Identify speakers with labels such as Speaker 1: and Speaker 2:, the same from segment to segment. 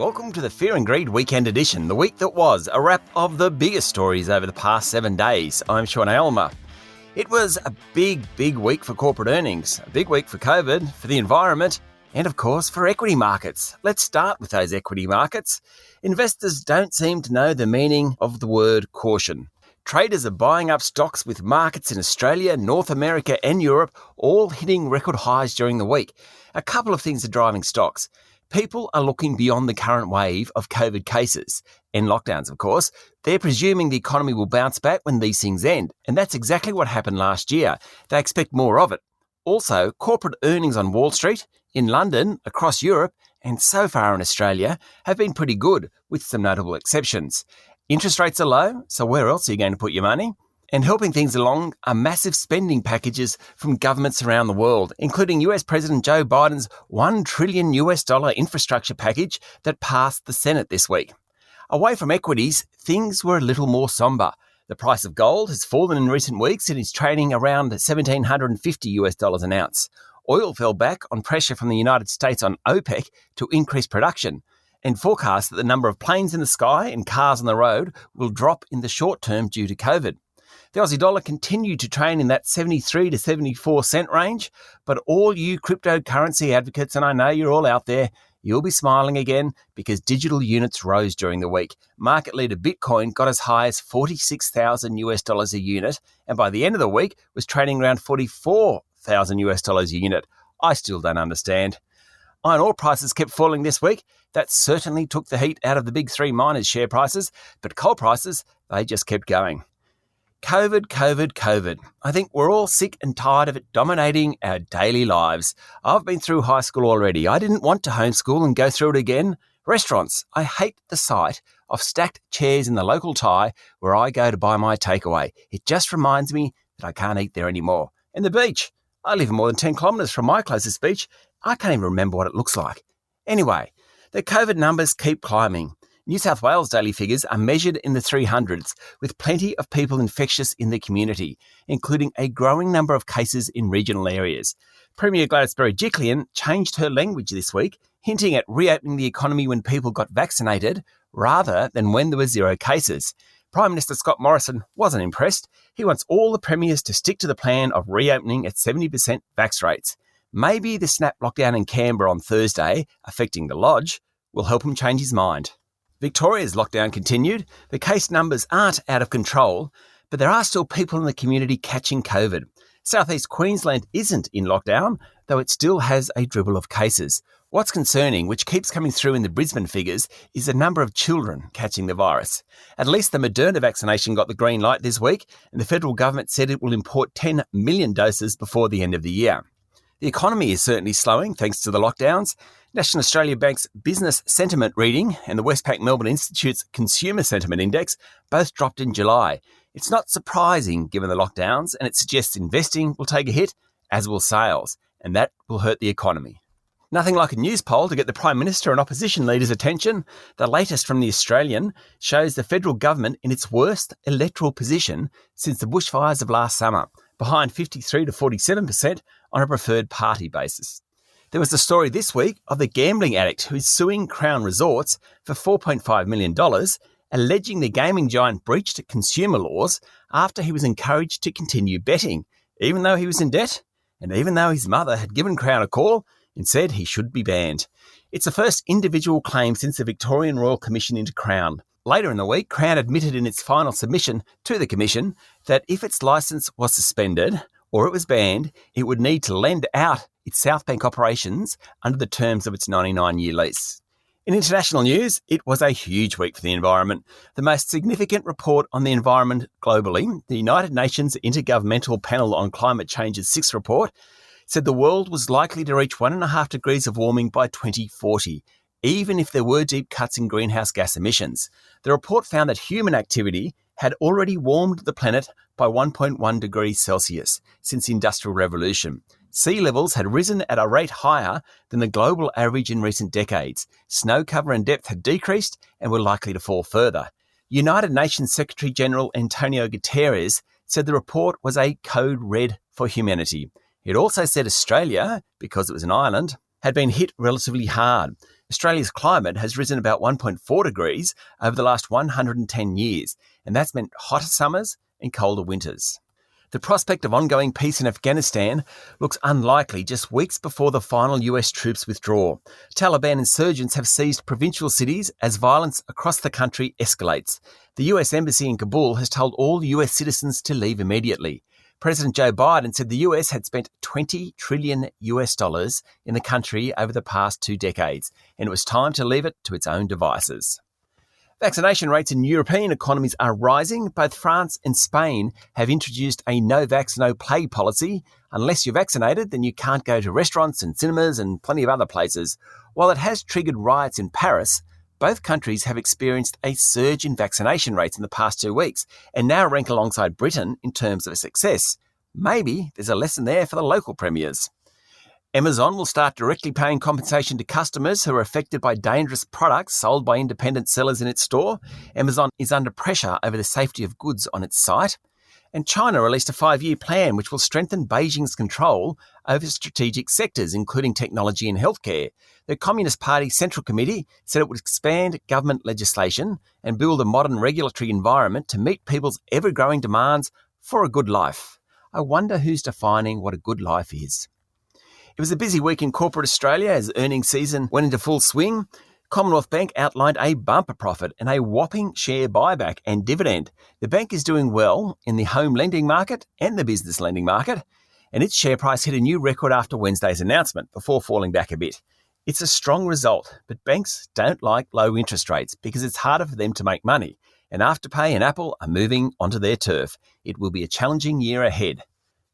Speaker 1: Welcome to the Fear and Greed Weekend Edition, the week that was, a wrap of the biggest stories over the past 7 days. I'm Sean Aylmer. It was a big week for corporate earnings, a big week for COVID, for the environment, and of course for equity markets. Let's start with those equity markets. Investors don't seem to know the meaning of the word caution. Traders are buying up stocks with markets in Australia, North America and Europe all hitting record highs during the week. A couple of things are driving stocks. People are looking beyond the current wave of COVID cases and lockdowns, of course. They're presuming the economy will bounce back when these things end. And that's exactly what happened last year. They expect more of it. Also, corporate earnings on Wall Street, in London, across Europe, and so far in Australia have been pretty good, with some notable exceptions. Interest rates are low, so where else are you going to put your money? And helping things along are massive spending packages from governments around the world, including US President Joe Biden's $1 trillion infrastructure package that passed the Senate this week. Away from equities, things were a little more somber. The price of gold has fallen in recent weeks and is trading around $1,750 an ounce. Oil fell back on pressure from the United States on OPEC to increase production, and forecasts that the number of planes in the sky and cars on the road will drop in the short term due to COVID. The Aussie dollar continued to trade in that 73 to 74 cent range, but all you cryptocurrency advocates, and I know you're all out there, you'll be smiling again because digital units rose during the week. Market leader Bitcoin got as high as $46,000 a unit, and by the end of the week was trading around $44,000 a unit. I still don't understand. Iron ore prices kept falling this week. That certainly took the heat out of the big three miners' share prices, but coal prices, they just kept going. COVID. I think we're all sick and tired of it dominating our daily lives. I've been through high school already. I didn't want to homeschool and go through it again. Restaurants. I hate the sight of stacked chairs in the local Thai where I go to buy my takeaway. It just reminds me that I can't eat there anymore. And the beach. I live more than 10 kilometres from my closest beach. I can't even remember what it looks like. Anyway, the COVID numbers keep climbing. New South Wales daily figures are measured in the 300s, with plenty of people infectious in the community, including a growing number of cases in regional areas. Premier Gladys Berejiklian changed her language this week, hinting at reopening the economy when people got vaccinated, rather than when there were zero cases. Prime Minister Scott Morrison wasn't impressed. He wants all the premiers to stick to the plan of reopening at 70% vax rates. Maybe the snap lockdown in Canberra on Thursday, affecting the lodge, will help him change his mind. Victoria's lockdown continued. The case numbers aren't out of control, but there are still people in the community catching COVID. Southeast Queensland isn't in lockdown, though it still has a dribble of cases. What's concerning, which keeps coming through in the Brisbane figures, is the number of children catching the virus. At least the Moderna vaccination got the green light this week, and the federal government said it will import 10 million doses before the end of the year. The economy is certainly slowing thanks to the lockdowns. National Australia Bank's business sentiment reading and the Westpac Melbourne Institute's consumer sentiment index both dropped in July. It's not surprising given the lockdowns, and it suggests investing will take a hit, as will sales, and that will hurt the economy. Nothing like a news poll to get the Prime Minister and opposition leaders' attention. The latest from The Australian shows the federal government in its worst electoral position since the bushfires of last summer, behind 53 to 47% on a preferred party basis. There was the story this week of the gambling addict who is suing Crown Resorts for $4.5 million, alleging the gaming giant breached consumer laws after he was encouraged to continue betting, even though he was in debt, and even though his mother had given Crown a call and said he should be banned. It's the first individual claim since the Victorian Royal Commission into Crown. Later in the week, Crown admitted in its final submission to the Commission that if its licence was suspended or it was banned, it would need to lend out its South Bank operations under the terms of its 99-year lease. In international news, it was a huge week for the environment. The most significant report on the environment globally, the United Nations Intergovernmental Panel on Climate Change's sixth report, said the world was likely to reach 1.5 degrees of warming by 2040, even if there were deep cuts in greenhouse gas emissions. The report found that human activity had already warmed the planet by 1.1 degrees Celsius since the Industrial Revolution. Sea levels had risen at a rate higher than the global average in recent decades. Snow cover and depth had decreased and were likely to fall further. United Nations Secretary-General Antonio Guterres said the report was a code red for humanity. It also said Australia, because it was an island, had been hit relatively hard. Australia's climate has risen about 1.4 degrees over the last 110 years, and that's meant hotter summers and colder winters. The prospect of ongoing peace in Afghanistan looks unlikely just weeks before the final US troops withdraw. Taliban insurgents have seized provincial cities as violence across the country escalates. The US Embassy in Kabul has told all US citizens to leave immediately. President Joe Biden said the US had spent $20 trillion in the country over the past 2 decades, and it was time to leave it to its own devices. Vaccination rates in European economies are rising. Both France and Spain have introduced a no vax, no play policy. Unless you're vaccinated, then you can't go to restaurants and cinemas and plenty of other places. While it has triggered riots in Paris, both countries have experienced a surge in vaccination rates in the past 2 weeks and now rank alongside Britain in terms of success. Maybe there's a lesson there for the local premiers. Amazon will start directly paying compensation to customers who are affected by dangerous products sold by independent sellers in its store. Amazon is under pressure over the safety of goods on its site. And China released a 5-year plan which will strengthen Beijing's control over strategic sectors, including technology and healthcare. The Communist Party Central Committee said it would expand government legislation and build a modern regulatory environment to meet people's ever-growing demands for a good life. I wonder who's defining what a good life is. It was a busy week in corporate Australia as earnings season went into full swing. Commonwealth Bank outlined a bumper profit and a whopping share buyback and dividend. The bank is doing well in the home lending market and the business lending market, and its share price hit a new record after Wednesday's announcement before falling back a bit. It's a strong result, but banks don't like low interest rates because it's harder for them to make money, and Afterpay and Apple are moving onto their turf. It will be a challenging year ahead.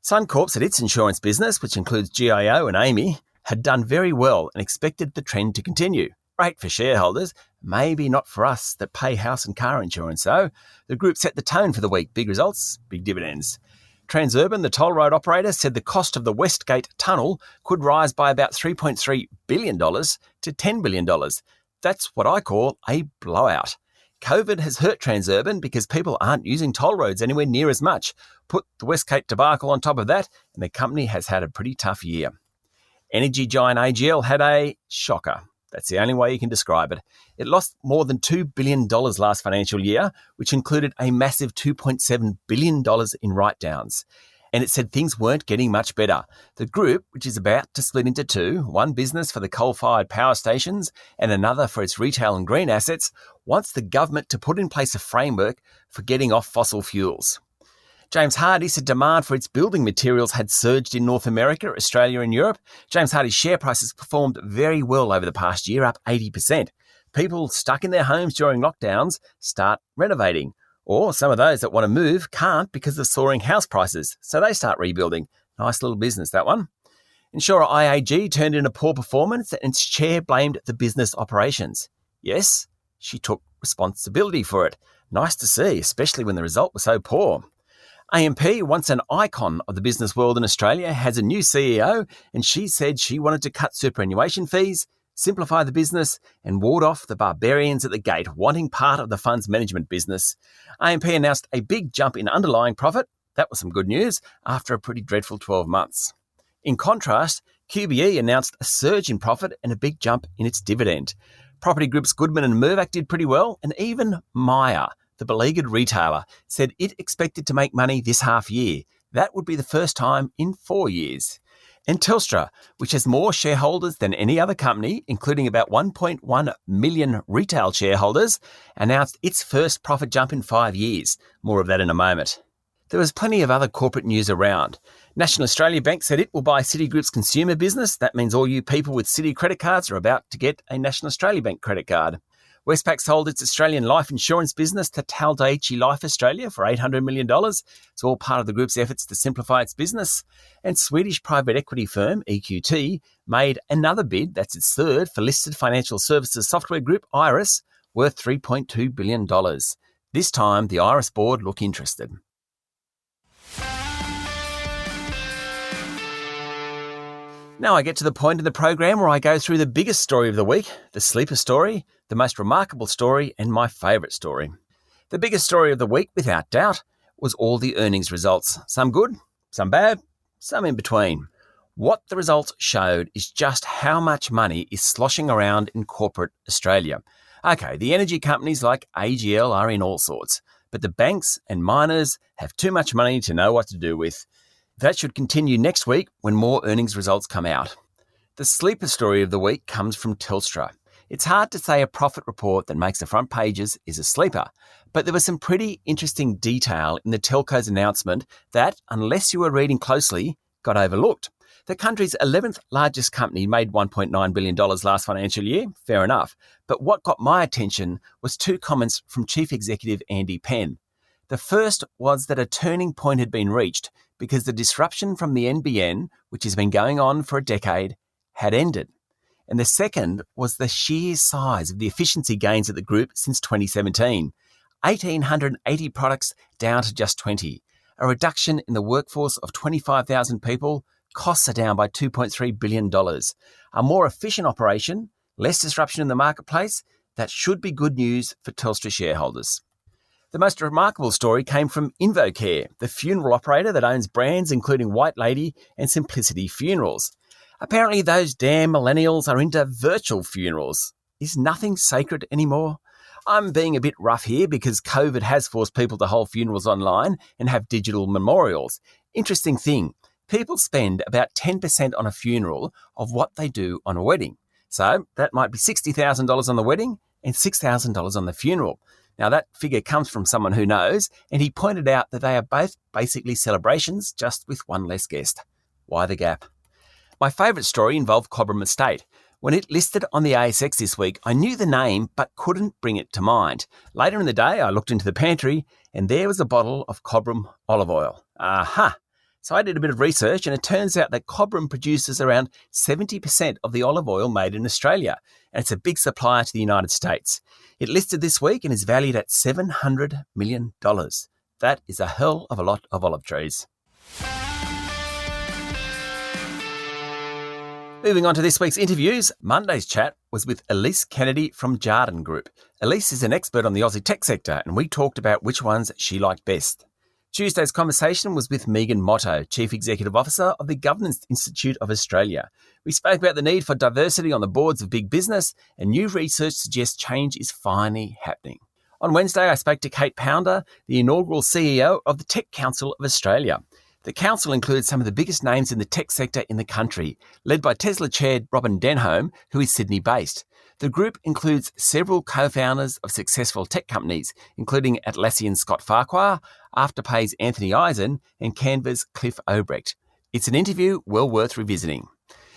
Speaker 1: Suncorp said its insurance business, which includes GIO and AMI, had done very well and expected the trend to continue. Great for shareholders, maybe not for us that pay house and car insurance though. The group set the tone for the week. Big results, big dividends. Transurban, the toll road operator, said the cost of the Westgate Tunnel could rise by about $3.3 billion to $10 billion. That's what I call a blowout. COVID has hurt Transurban because people aren't using toll roads anywhere near as much. Put the Westgate debacle on top of that, and the company has had a pretty tough year. Energy giant AGL had a shocker. That's the only way you can describe it. It lost more than $2 billion last financial year, which included a massive $2.7 billion in write-downs. And it said things weren't getting much better. The group, which is about to split into two, one business for the coal-fired power stations and another for its retail and green assets, wants the government to put in place a framework for getting off fossil fuels. James Hardie said demand for its building materials had surged in North America, Australia and Europe. James Hardie's share prices performed very well over the past year, up 80%. People stuck in their homes during lockdowns start renovating. Or some of those that want to move can't because of soaring house prices, so they start rebuilding. Nice little business, that one. Insurer IAG turned in a poor performance and its chair blamed the business operations. Yes, she took responsibility for it. Nice to see, especially when the result was so poor. AMP, once an icon of the business world in Australia, has a new CEO, and she said she wanted to cut superannuation fees, simplify the business, and ward off the barbarians at the gate wanting part of the funds management business. AMP announced a big jump in underlying profit. That was some good news after a pretty dreadful 12 months. In contrast, QBE announced a surge in profit and a big jump in its dividend. Property groups Goodman and Mirvac did pretty well, and even Myer, the beleaguered retailer, said it expected to make money this half year. That would be the first time in 4 years. And Telstra, which has more shareholders than any other company, including about 1.1 million retail shareholders, announced its first profit jump in 5 years. More of that in a moment. There was plenty of other corporate news around. National Australia Bank said it will buy Citigroup's consumer business. That means all you people with Citi credit cards are about to get a National Australia Bank credit card. Westpac sold its Australian life insurance business to Taldachi Life Australia for $800 million. It's all part of the group's efforts to simplify its business. And Swedish private equity firm EQT made another bid, that's its third, for listed financial services software group Iris, worth $3.2 billion. This time, the Iris board look interested. Now I get to the point in the program where I go through the biggest story of the week, the sleeper story, the most remarkable story, and my favourite story. The biggest story of the week, without doubt, was all the earnings results. Some good, some bad, some in between. What the results showed is just how much money is sloshing around in corporate Australia. Okay, the energy companies like AGL are in all sorts, but the banks and miners have too much money to know what to do with. That should continue next week when more earnings results come out. The sleeper story of the week comes from Telstra. It's hard to say a profit report that makes the front pages is a sleeper, but there was some pretty interesting detail in the telco's announcement that, unless you were reading closely, got overlooked. The country's 11th largest company made $1.9 billion last financial year, fair enough, but what got my attention was two comments from Chief Executive Andy Penn. The first was that a turning point had been reached because the disruption from the NBN, which has been going on for a decade, had ended. And the second was the sheer size of the efficiency gains at the group since 2017. 1,880 products down to just 20. A reduction in the workforce of 25,000 people. Costs are down by $2.3 billion. A more efficient operation, less disruption in the marketplace. That should be good news for Telstra shareholders. The most remarkable story came from InvoCare, the funeral operator that owns brands including White Lady and Simplicity Funerals. Apparently those damn millennials are into virtual funerals. Is nothing sacred anymore? I'm being a bit rough here because COVID has forced people to hold funerals online and have digital memorials. Interesting thing, people spend about 10% on a funeral of what they do on a wedding. So that might be $60,000 on the wedding and $6,000 on the funeral. Now that figure comes from someone who knows, and he pointed out that they are both basically celebrations, just with one less guest. Why the gap? My favourite story involved Cobram Estate. When it listed on the ASX this week, I knew the name but couldn't bring it to mind. Later in the day, I looked into the pantry and there was a bottle of Cobram olive oil. Aha! So I did a bit of research and it turns out that Cobram produces around 70% of the olive oil made in Australia, and it's a big supplier to the United States. It listed this week and is valued at $700 million. That is a hell of a lot of olive trees. Moving on to this week's interviews, Monday's chat was with Elise Kennedy from Jarden Group. Elise is an expert on the Aussie tech sector, and we talked about which ones she liked best. Tuesday's conversation was with Megan Motto, Chief Executive Officer of the Governance Institute of Australia. We spoke about the need for diversity on the boards of big business, and new research suggests change is finally happening. On Wednesday, I spoke to Kate Pounder, the inaugural CEO of the Tech Council of Australia. The council includes some of the biggest names in the tech sector in the country, led by Tesla chair Robin Denholm, who is Sydney-based. The group includes several co-founders of successful tech companies, including Atlassian's Scott Farquhar, Afterpay's Anthony Eisen, and Canva's Cliff Obrecht. It's an interview well worth revisiting.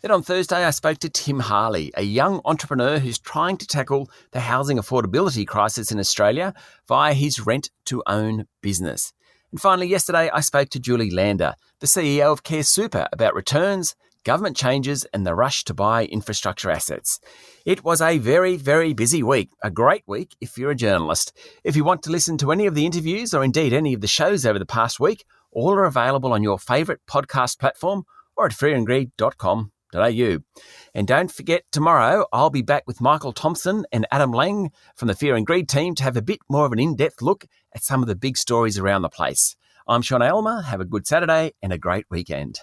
Speaker 1: Then on Thursday, I spoke to Tim Harley, a young entrepreneur who's trying to tackle the housing affordability crisis in Australia via his rent-to-own business. And finally, yesterday, I spoke to Julie Lander, the CEO of Care Super, about returns, government changes and the rush to buy infrastructure assets. It was a very, very busy week, a great week if you're a journalist. If you want to listen to any of the interviews or indeed any of the shows over the past week, all are available on your favourite podcast platform or at fearandgreed.com.au. And don't forget, tomorrow I'll be back with Michael Thompson and Adam Lang from the Fear and Greed team to have a bit more of an in-depth look at some of the big stories around the place. I'm Sean Aylmer. Have a good Saturday and a great weekend.